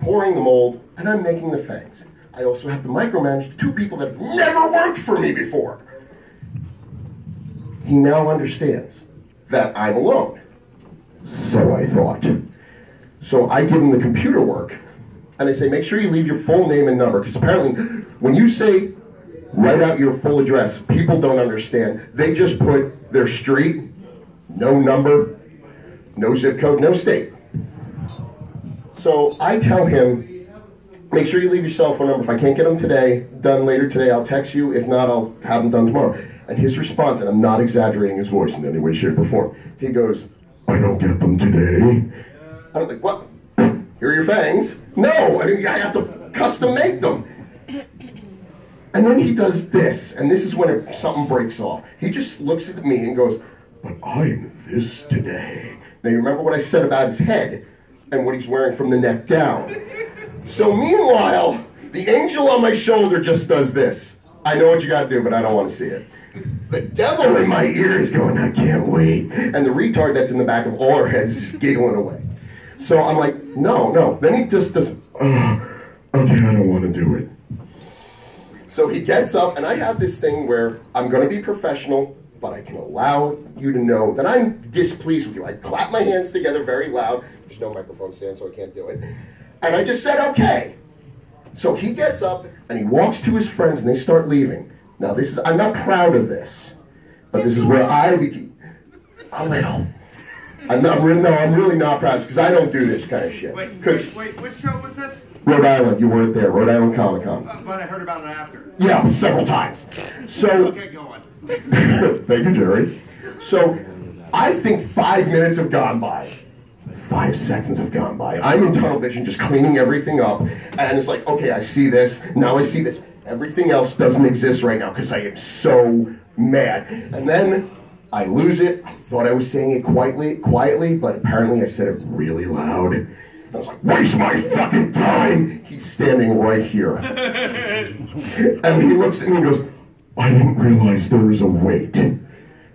pouring the mold, and I'm making the fangs. I also have to micromanage 2 people that have never worked for me before. He now understands that I'm alone. So I thought. So I give him the computer work, and I say, make sure you leave your full name and number, because apparently when you say, write out your full address, people don't understand. They just put their street, no number, no zip code, no state. So I tell him, make sure you leave your cell phone number. If I can't get them today, done later today, I'll text you. If not, I'll have them done tomorrow. And his response, and I'm not exaggerating his voice in any way, shape, or form, he goes, I don't get them today. I'm like, what? Here are your fangs? No, I mean, I have to custom make them. And then he does this, and this is when something breaks off. He just looks at me and goes, but I'm this today. Now you remember what I said about his head and what he's wearing from the neck down. So meanwhile, the angel on my shoulder just does this. I know what you gotta do, but I don't want to see it. The devil in my ear is going, I can't wait. And the retard that's in the back of all our heads is just giggling away. So I'm like, no. Then he just does, okay, I don't want to do it. So he gets up, and I have this thing where I'm going to be professional, but I can allow you to know that I'm displeased with you. I clap my hands together very loud. There's no microphone stand, so I can't do it. And I just said, okay. So he gets up, and he walks to his friends, and they start leaving. Now, I'm not proud of this, but this is where I became a little. I'm really not proud, because I don't do this kind of shit. Wait, which show was this? Rhode Island, you weren't there, Rhode Island Comic-Con. But I heard about it after. Yeah, several times. So, okay, go on. Thank you, Jerry. So, I think 5 minutes have gone by. 5 seconds have gone by. I'm in tunnel vision, just cleaning everything up, and it's like, okay, I see this, now I see this. Everything else doesn't exist right now, because I am so mad. And then I lose it. I thought I was saying it quietly, but apparently I said it really loud. I was like, waste my fucking time! He's standing right here. And he looks at me and goes, I didn't realize there was a wait.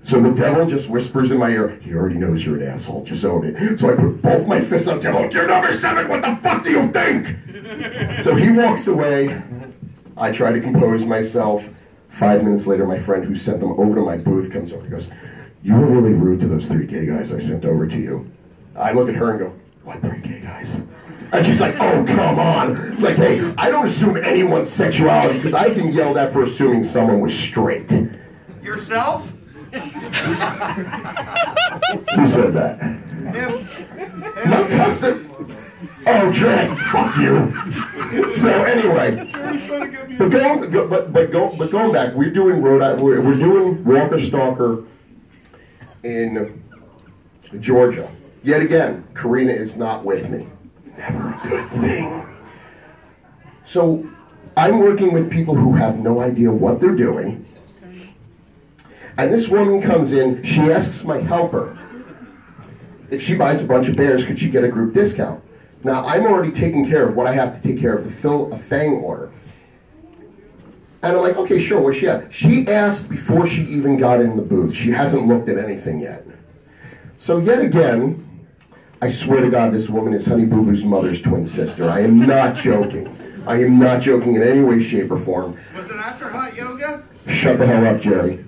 So the devil just whispers in my ear, he already knows you're an asshole, just own it. So I put both my fists up to him, you're number 7, what the fuck do you think? So he walks away. I try to compose myself. 5 minutes later, my friend who sent them over to my booth comes over and goes, you were really rude to those 3 gay guys I sent over to you. I look at her and go, what 3 gay guys? And she's like, oh, come on. Like, hey, I don't assume anyone's sexuality, because I've been yelled at for assuming someone was straight. Yourself? Who said that? Him. No custom. Oh, Jack, fuck you. So anyway, but going back, we're doing we're doing Walker Stalker in Georgia. Yet again, Karina is not with me. Never a good thing. So I'm working with people who have no idea what they're doing. And this woman comes in, she asks my helper if she buys a bunch of bears, could she get a group discount? Now, I'm already taking care of what I have to take care of to fill a fang order. And I'm like, okay, sure, what's she at? She asked before she even got in the booth. She hasn't looked at anything yet. So yet again, I swear to God, this woman is Honey Boo Boo's mother's twin sister. I am not joking. I am not joking in any way, shape, or form. Was it after hot yoga? Shut the hell up, Jerry.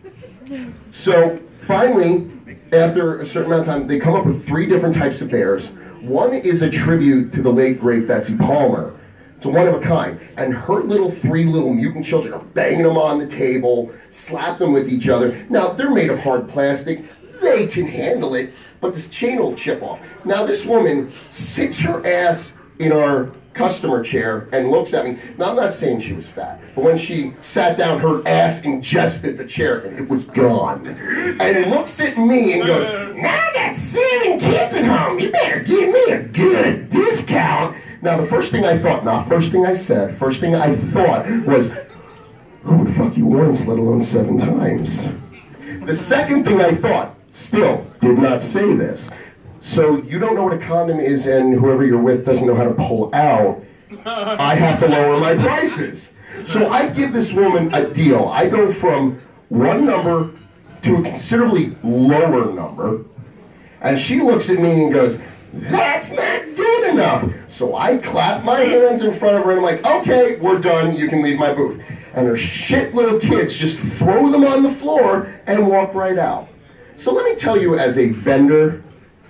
So finally, after a certain amount of time, they come up with 3 different types of bears. One is a tribute to the late, great Betsy Palmer. It's a one of a kind. And her 3 little mutant children are banging them on the table, slap them with each other. Now, they're made of hard plastic. They can handle it, but this chain will chip off. Now, this woman sits her ass in our customer chair and looks at me. Now, I'm not saying she was fat, but when she sat down, her ass ingested the chair and it was gone. And looks at me and goes, now I got 7 kids at home. You better give me a good discount. Now, the first thing I thought, not first thing I said, first thing I thought was, who would fuck you once, let alone 7 times? The second thing I thought, still did not say this. So you don't know what a condom is and whoever you're with doesn't know how to pull out. I have to lower my prices. So I give this woman a deal. I go from one number to a considerably lower number. And she looks at me and goes, That's not good enough. So I clap my hands in front of her and I'm like, okay, we're done, you can leave my booth. And her shit little kids just throw them on the floor and walk right out. So let me tell you, as a vendor,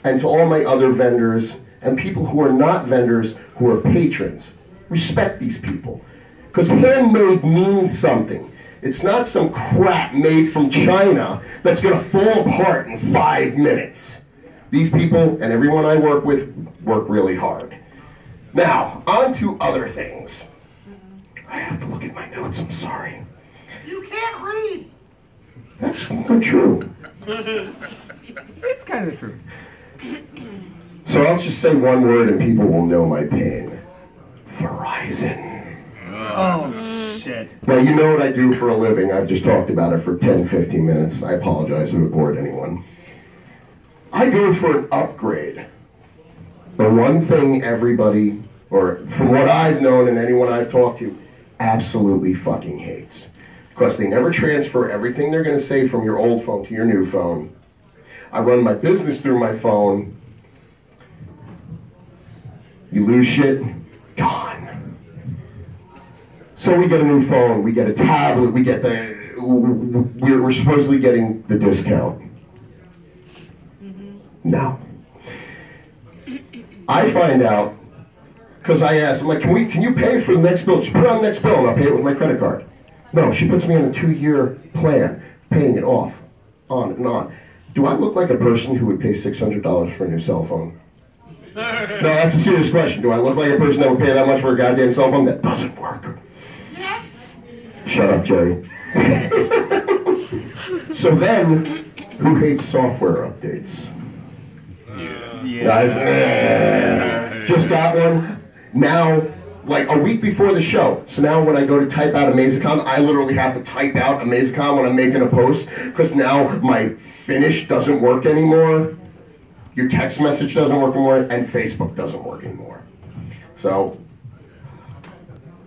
and to all my other vendors, and people who are not vendors, who are patrons, respect these people. Because handmade means something. It's not some crap made from China that's going to fall apart in 5 minutes. These people, and everyone I work with, work really hard. Now, on to other things. I have to look at my notes, I'm sorry. You can't read. That's not true. It's kind of true. So I'll just say one word and people will know my pain. Verizon. Oh, shit. Now, you know what I do for a living. I've just talked about it for 10, 15 minutes. I apologize if it bored anyone. I go for an upgrade. The one thing everybody, or from what I've known and anyone I've talked to, absolutely fucking hates. Because they never transfer everything they're going to say from your old phone to your new phone. I run my business through my phone. You lose shit, gone. So we get a new phone, we get a tablet, we get we're supposedly getting the discount. No. I find out, because I asked, I'm like, can you pay for the next bill? Just put it on the next bill and I'll pay it with my credit card. No, she puts me on a 2-year plan, paying it off, on and on. Do I look like a person who would pay $600 for a new cell phone? No, that's a serious question. Do I look like a person that would pay that much for a goddamn cell phone? That doesn't work. Yes. Shut up, Jerry. So then, who hates software updates? Guys, just got one. Now, like a week before the show. So now when I go to type out Amazicon, I literally have to type out Amazicon when I'm making a post, because now my finish doesn't work anymore. Your text message doesn't work anymore, and Facebook doesn't work anymore. So,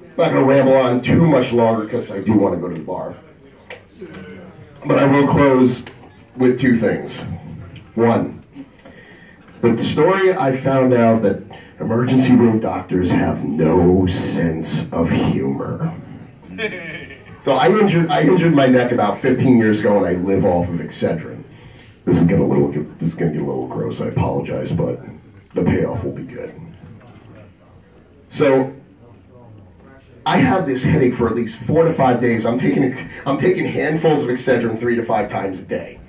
I'm not going to ramble on too much longer because I do want to go to the bar. But I will close with 2 things. One, the story I found out that emergency room doctors have no sense of humor. So I injured my neck about 15 years ago, and I live off of Excedrin. This is gonna get a little gross. I apologize, but the payoff will be good. So I have this headache for at least 4 to 5 days. I'm taking handfuls of Excedrin 3 to 5 times a day.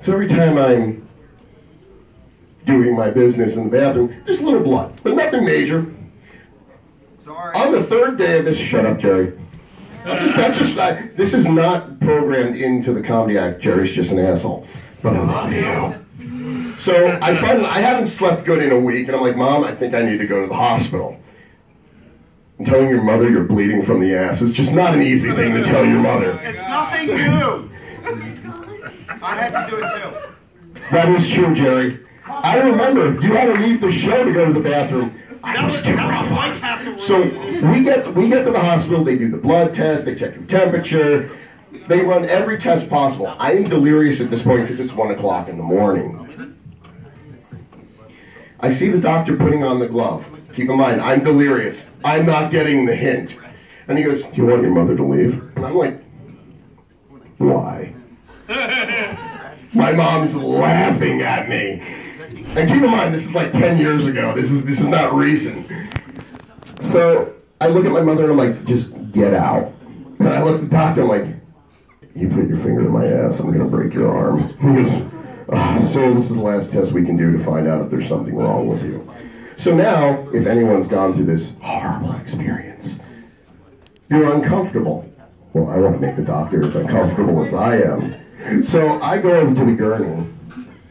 So every time I'm doing my business in the bathroom, just a little blood, but nothing major. Sorry. On the 3rd day of this, shut up, Jerry. This is not programmed into the comedy act. Jerry's just an asshole. But I love you. So I haven't slept good in a week, and I'm like, Mom, I think I need to go to the hospital. And telling your mother you're bleeding from the ass is just not an easy thing to tell your mother. It's nothing new. I had to do it too. That is true, Jerry. I remember you had to leave the show to go to the bathroom. I was too rough. So we get to the hospital. They do the blood test. They check your temperature. They run every test possible. I am delirious at this point because it's 1 o'clock in the morning. I see the doctor putting on the glove. Keep in mind, I'm delirious. I'm not getting the hint. And he goes, do you want your mother to leave? And I'm like, why? My mom's laughing at me. And keep in mind, this is like 10 years ago. This is not recent. So I look at my mother and I'm like, just get out. And I look at the doctor, I'm like, you put your finger in my ass, I'm going to break your arm. He goes, so this is the last test we can do to find out if there's something wrong with you. So now, if anyone's gone through this horrible experience, you're uncomfortable. Well, I want to make the doctor as uncomfortable as I am. So I go over to the gurney,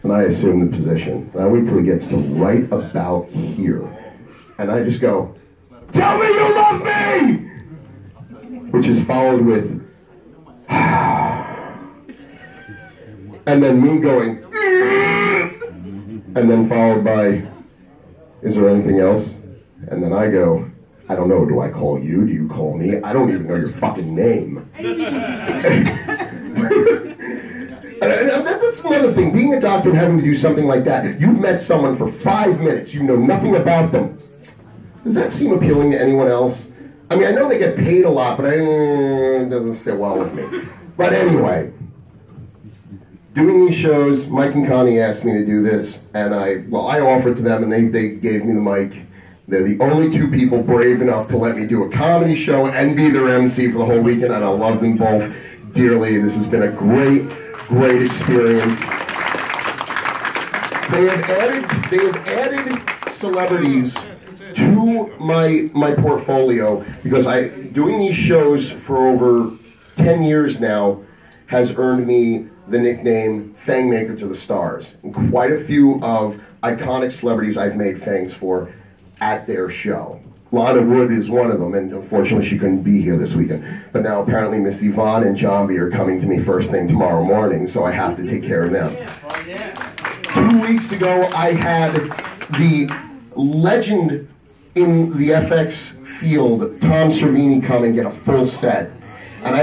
and I assume the position. And I wait till he gets to right about here. And I just go, tell me you love me! Which is followed with, and then me going, and then followed by, is there anything else? And then I go, I don't know, do I call you? Do you call me? I don't even know your fucking name. And that's another thing. Being a doctor and having to do something like that, you've met someone for 5 minutes, you know nothing about them. Does that seem appealing to anyone else? I mean, I know they get paid a lot, but it doesn't sit well with me. But anyway, doing these shows, Mike and Connie asked me to do this, and I offered to them, and they gave me the mic. They're the only two people brave enough to let me do a comedy show and be their MC for the whole weekend, and I love them both dearly. This has been a great experience. They have added celebrities to my portfolio because doing these shows for over 10 years now has earned me the nickname Fangmaker to the Stars. And quite a few of iconic celebrities I've made fangs for at their show. Lana Wood is one of them, and unfortunately she couldn't be here this weekend. But now apparently Miss Yvonne and John B are coming to me first thing tomorrow morning, so I have to take care of them. 2 weeks ago I had the legend in the FX field, Tom Servini, come and get a full set. And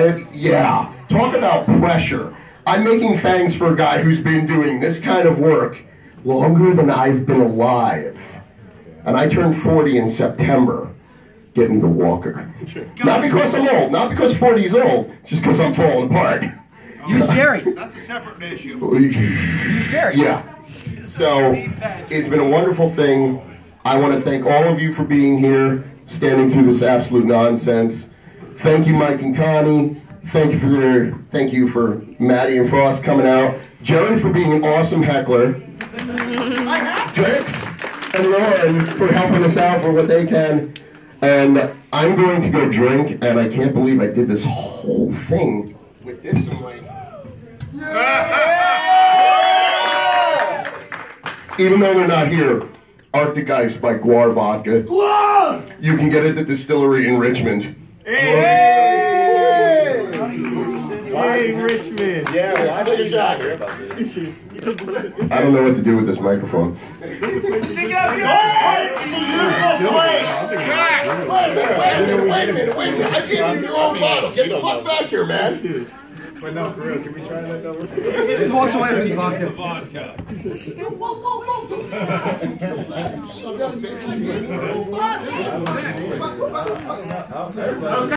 talk about pressure. I'm making fangs for a guy who's been doing this kind of work longer than I've been alive. And I turned 40 in September. Get me the walker. Not because I'm old, not because 40 is old, just because I'm falling apart. Use Jerry. That's a separate issue. Use Jerry. Yeah. So, it's been a wonderful thing. I want to thank all of you for being here, standing through this absolute nonsense. Thank you, Mike and Connie. Thank you for Maddie and Frost coming out. Jerry for being an awesome heckler. Drix and Lauren for helping us out for what they can. And I'm going to go drink, and I can't believe I did this whole thing with this in my... Even though they're not here, Arctic Ice by Guar Vodka. You can get it at the distillery in Richmond. Hey, Richmond. Yeah, well, I took a shot. I don't know what to do with this microphone. Stick up your Wait a minute. I gave you your own bottle. Get the fuck back here, man. But no, for real, can we try that though? Just walks away with his vodka. Whoa.